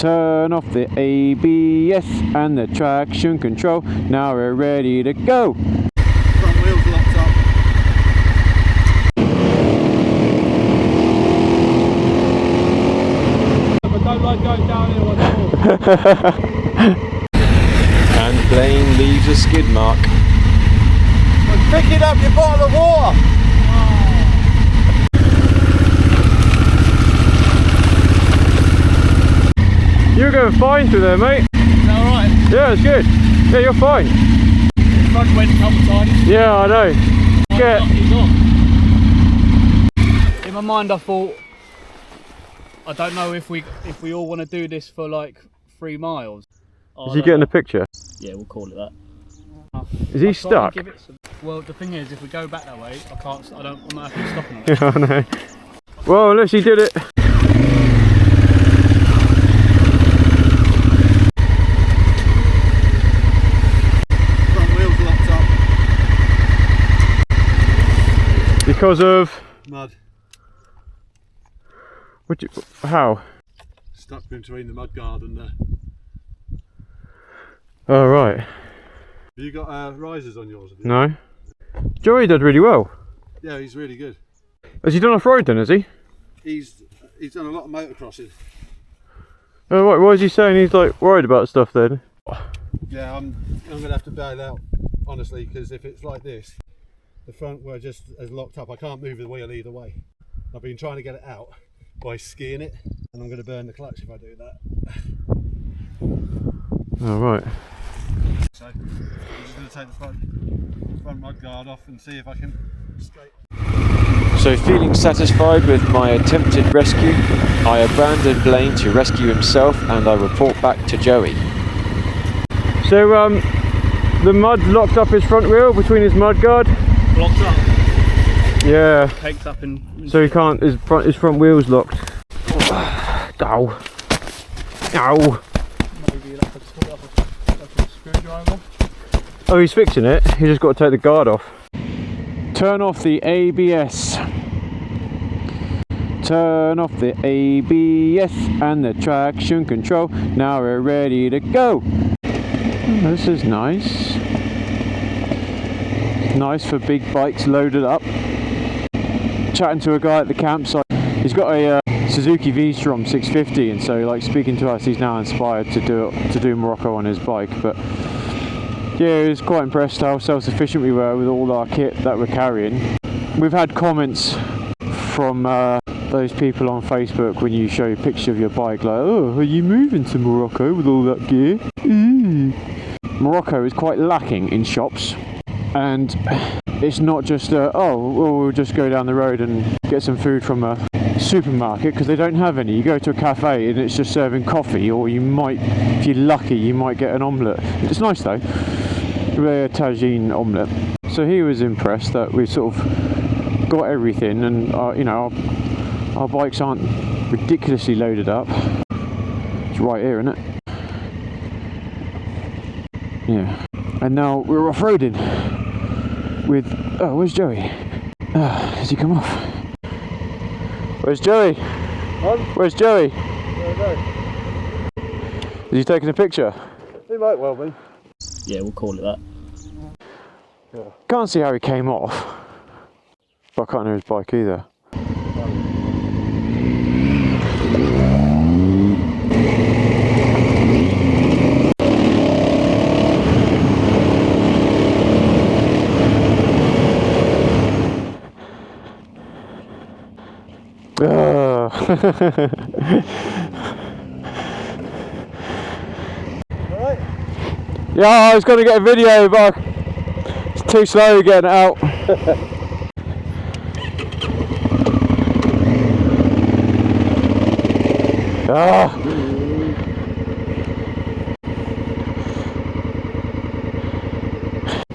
Turn off the ABS and the traction control. Now we're ready to go. Front wheels locked up. I don't like going downhill on the And Blaine leaves a skid mark. I'm picking up your bottle of water. You're going fine through there, mate. Is that alright? Yeah, it's good. Yeah, you're fine. The front went a couple of times. Yeah, I know. He's on. In my mind I thought, I don't know if we all want to do this for like 3 miles. Is he getting a picture? Yeah, we'll call it that. Is he stuck? Well, the thing is, if we go back that way, I'm not happy stopping on it. Yeah, I know. Well, unless he did it. Front wheels locked up. Because of Mud. how? Stuck between the mud guard and the... Oh, right. Have you got risers on yours? Have you? No. Joey did really well. Yeah, he's really good. Has he done off-road then, has he? He's done a lot of motocrossing. Oh, right. Why is he saying he's like worried about stuff then? Yeah, I'm gonna have to bail out, honestly, because if it's like this, the front were just as locked up. I can't move the wheel either way. I've been trying to get it out by skiing it, and I'm going to burn the clutch if I do that. Oh, right. So I'm just going to take the front mud guard off and see if I can straight. So, feeling satisfied with my attempted rescue, I abandon Blaine to rescue himself, and I report back to Joey. So, the mud locked up his front wheel between his mud guard. Blocked up. Yeah. Caked up in. So he can't. His front wheel's locked. Ow. Ow. Maybe you'll have to sort it up with a screwdriver. Oh, he's fixing it. He just got to take the guard off. Turn off the ABS. Turn off the ABS and the traction control. Now we're ready to go. Oh, this is nice. Nice for big bikes loaded up. Chatting to a guy at the campsite. He's got a Suzuki V-Strom 650, and so like speaking to us, he's now inspired to do Morocco on his bike. But yeah, he was quite impressed how self-sufficient we were with all our kit that we're carrying. We've had comments from those people on Facebook when you show a picture of your bike, like, oh, are you moving to Morocco with all that gear? Morocco is quite lacking in shops, and it's not just we'll just go down the road and get some food from a supermarket, because they don't have any. You go to a cafe and it's just serving coffee, or you might, if you're lucky, you might get an omelette. It's nice though, a tagine omelette. So he was impressed that we sort of got everything, and you know, our bikes aren't ridiculously loaded up. It's right here, isn't it? Yeah. And now we're off-roading with, oh, where's Joey? Has he come off? Where's Joey? Where's Joey? I don't know. Is he taking a picture? He might well be. Yeah, we'll call it that. Yeah. Can't see how he came off, but I can't hear his bike either. Alright? Yeah, I was going to get a video, but it's too slow getting it out.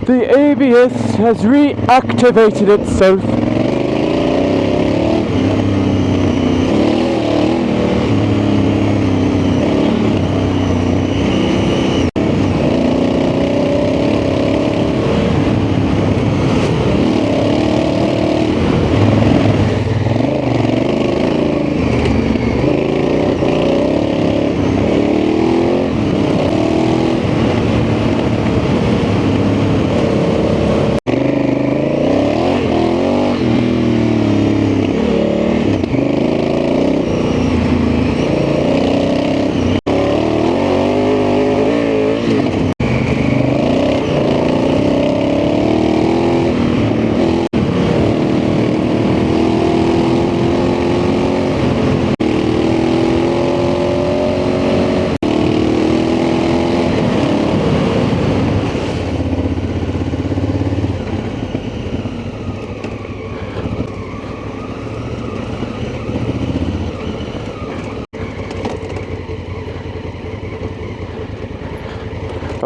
The ABS has reactivated itself.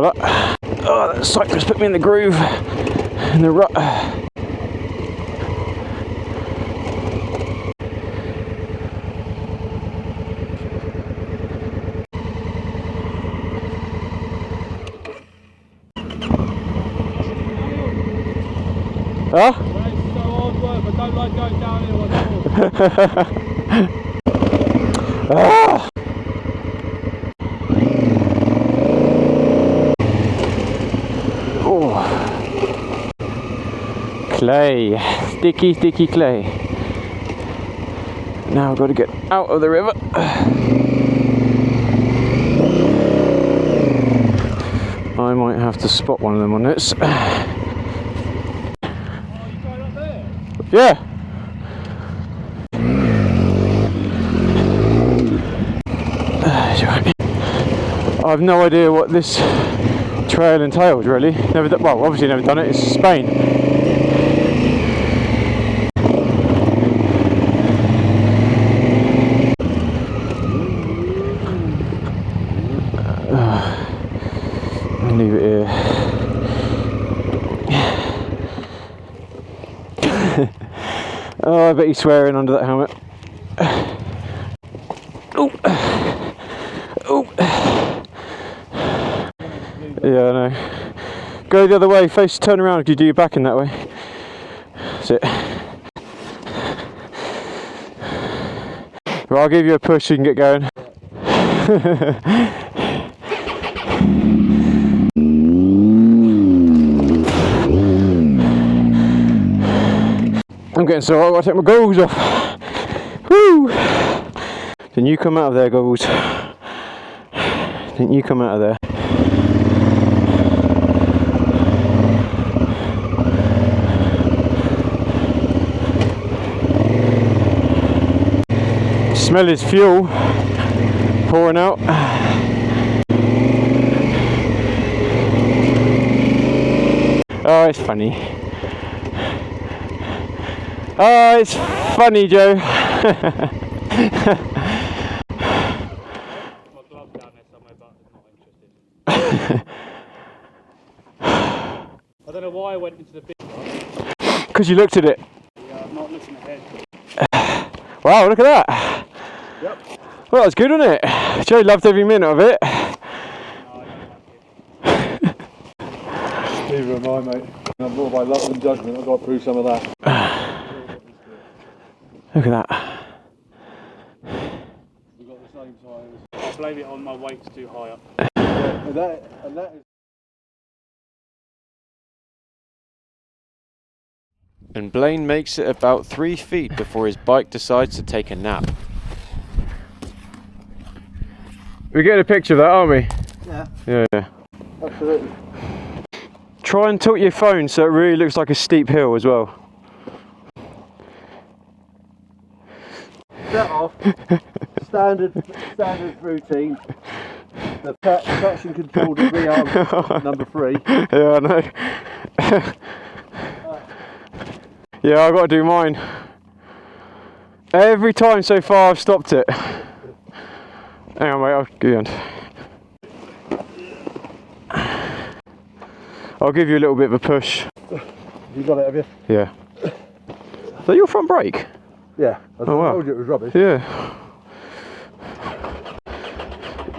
Got that. Oh, that cyclist put me in the groove, in the rut. Huh? It's so hard work, but don't like going downhill at all. Ah! Oh. Clay. Sticky, sticky clay. Now I've got to get out of the river. I might have to spot one of them on this. Yeah. I've no idea what this trail entails really. Well, obviously never done it. It's Spain. I'll leave it here. Oh, I bet he's swearing under that helmet. Oh. Oh. Yeah, I know. Go the other way, turn around if you do your back in that way. That's it. Well, I'll give you a push so you can get going. I'm getting so hot, I've got to take my goggles off. Woo! Then you come out of there, goggles. Then you come out of there. Smell his fuel pouring out. Oh, it's funny. Oh, it's funny, Joe. My glove down there somewhere, but I'm not interested. I don't know why I went into the big one. Because you looked at it. Yeah, I'm not looking ahead. Wow, look at that. Yep. Well, that was good, wasn't it? Joe loved every minute of it. No, I don't like it. Neither am I, mate. I'm more by luck than judgment. I've got to prove some of that. Look at that. We've got the same tyres. I blame it on my weight's too high up. Yeah, and that is. And Blaine makes it about 3 feet before his bike decides to take a nap. We're getting a picture of that, aren't we? Yeah. Yeah. Absolutely. Try and tilt your phone so it really looks like a steep hill as well. Set off. standard routine. The traction control to rearm number 3. Yeah, I know. Yeah, I've got to do mine. Every time so far I've stopped it. Hang on, mate, I'll give you I'll give you a little bit of a push. You got it, have you? Yeah. Is that your front brake? Yeah. I wow. told you it was rubbish. Yeah.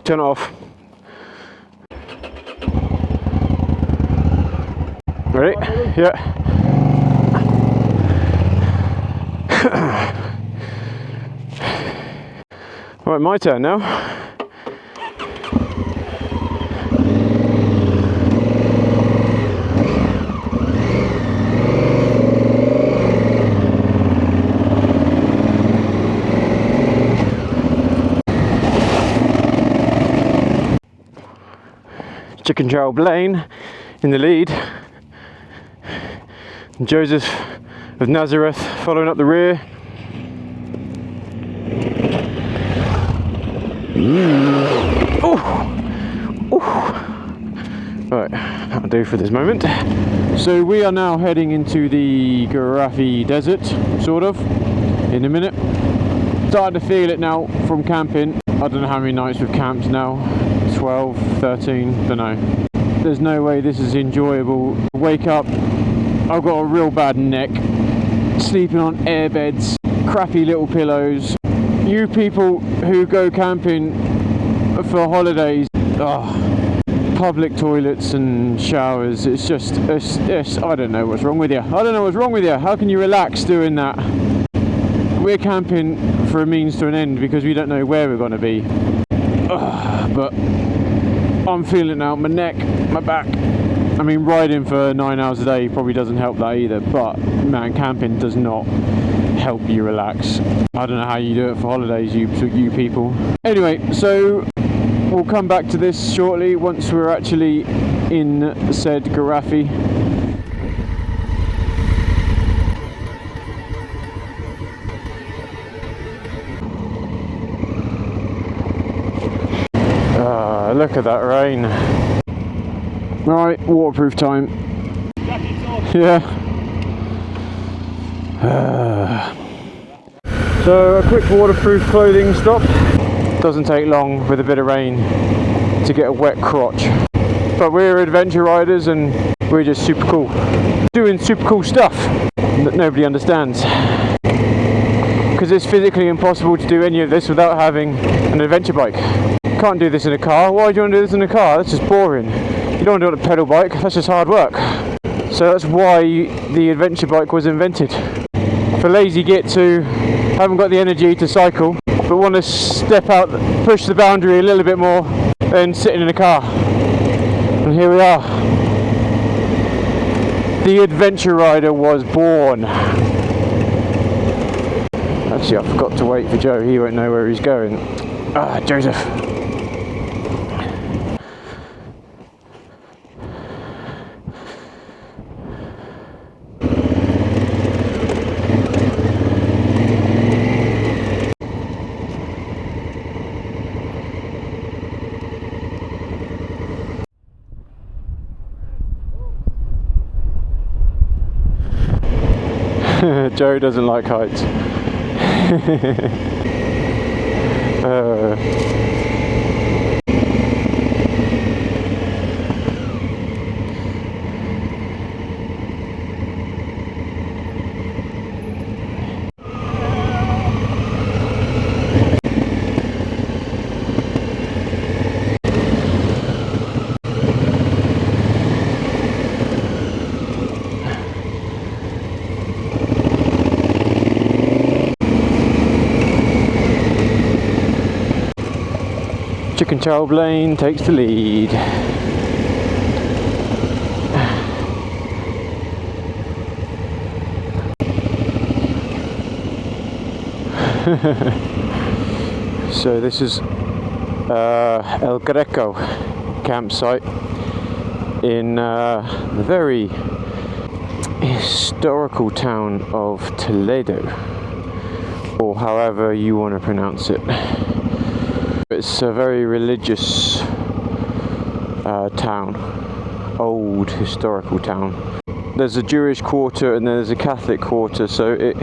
Turn it off. Ready? Yeah. Right, my turn now. Chicken Joe Blaine in the lead. And Joseph of Nazareth following up the rear. Right, that'll do for this moment. So we are now heading into the Garafi Desert, sort of, in a minute. Starting to feel it now from camping. I don't know how many nights we've camped now. 12, 13, don't know. there's no way this is enjoyable. Wake up, I've got a real bad neck, sleeping on air beds, crappy little pillows. You people who go camping for holidays, public toilets and showers, it's just, I don't know what's wrong with you. I don't know what's wrong with you. How can you relax doing that? We're camping for a means to an end because we don't know where we're going to be. But I'm feeling out my neck, my back. I mean, riding for 9 hours a day probably doesn't help that either, but man, camping does not help you relax. I don't know how you do it for holidays, you people. Anyway, so we'll come back to this shortly once we're actually in said Garaffi. Look at that rain. Right, waterproof time. Yeah. So a quick waterproof clothing stop. Doesn't take long with a bit of rain to get a wet crotch. But we're adventure riders and we're just super cool. Doing super cool stuff that nobody understands. Because it's physically impossible to do any of this without having an adventure bike. Can't do this in a car. Why do you want to do this in a car? That's just boring. You don't want to do it on a pedal bike. That's just hard work. So that's why the adventure bike was invented. For lazy gits who haven't got the energy to cycle, but want to step out, push the boundary a little bit more than sitting in a car. And here we are. The adventure rider was born. Actually, I forgot to wait for Joe. He won't know where he's going. Joseph. Joe doesn't like heights. Chicken chow Blaine takes the lead. So this is El Greco campsite in the very historical town of Toledo, or however you want to pronounce it. It's a very religious town, old historical town. There's a Jewish quarter and there's a Catholic quarter, so it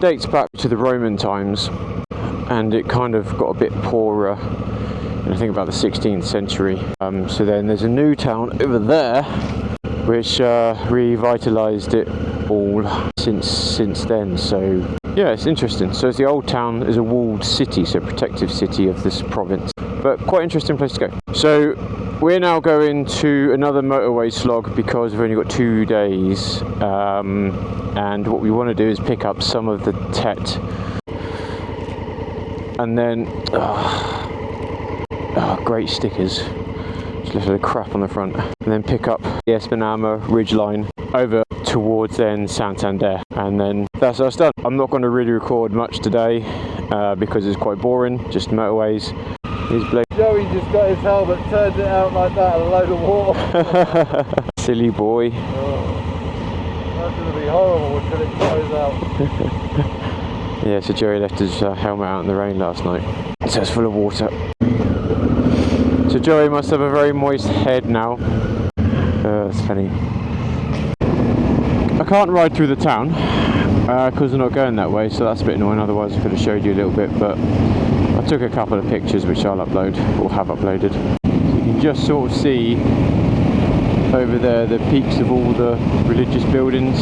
dates back to the Roman times, and it kind of got a bit poorer in, I think, about the 16th century. So then there's a new town over there which revitalised it all since then. So yeah, it's interesting. So the old town is a walled city, so protective city of this province, but quite interesting place to go. So we're now going to another motorway slog because we've only got 2 days, and what we want to do is pick up some of the Tet, and then great stickers, just left a little crap on the front, and then pick up the Espinama ridgeline over towards then Santander, and then that's us done. I'm not going to really record much today because it's quite boring, just motorways. Joey just got his helmet, turned it out like that, and a load of water. Silly boy. That's going to be horrible until it dries out. Yeah, so Joey left his helmet out in the rain last night, so it's full of water. So Joey must have a very moist head now. That's funny. I can't ride through the town because we're not going that way, so that's a bit annoying. Otherwise I could have showed you a little bit, but I took a couple of pictures which I'll upload, or have uploaded. So you can just sort of see over there, the peaks of all the religious buildings.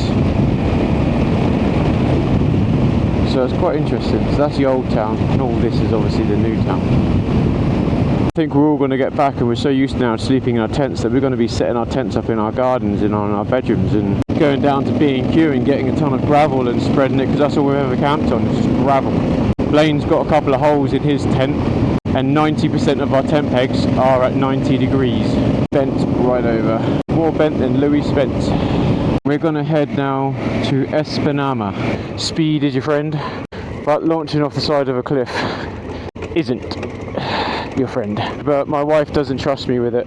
So it's quite interesting. So that's the old town, and all this is obviously the new town. I think we're all going to get back, and we're so used now to sleeping in our tents that we're going to be setting our tents up in our gardens and on our bedrooms, and going down to B&Q and getting a ton of gravel and spreading it, because that's all we've ever camped on, is just gravel. Blaine's got a couple of holes in his tent, and 90% of our tent pegs are at 90 degrees. Bent right over. More bent than Louis Spence. We're going to head now to Espinama. Speed is your friend, but launching off the side of a cliff isn't your friend. But my wife doesn't trust me with it.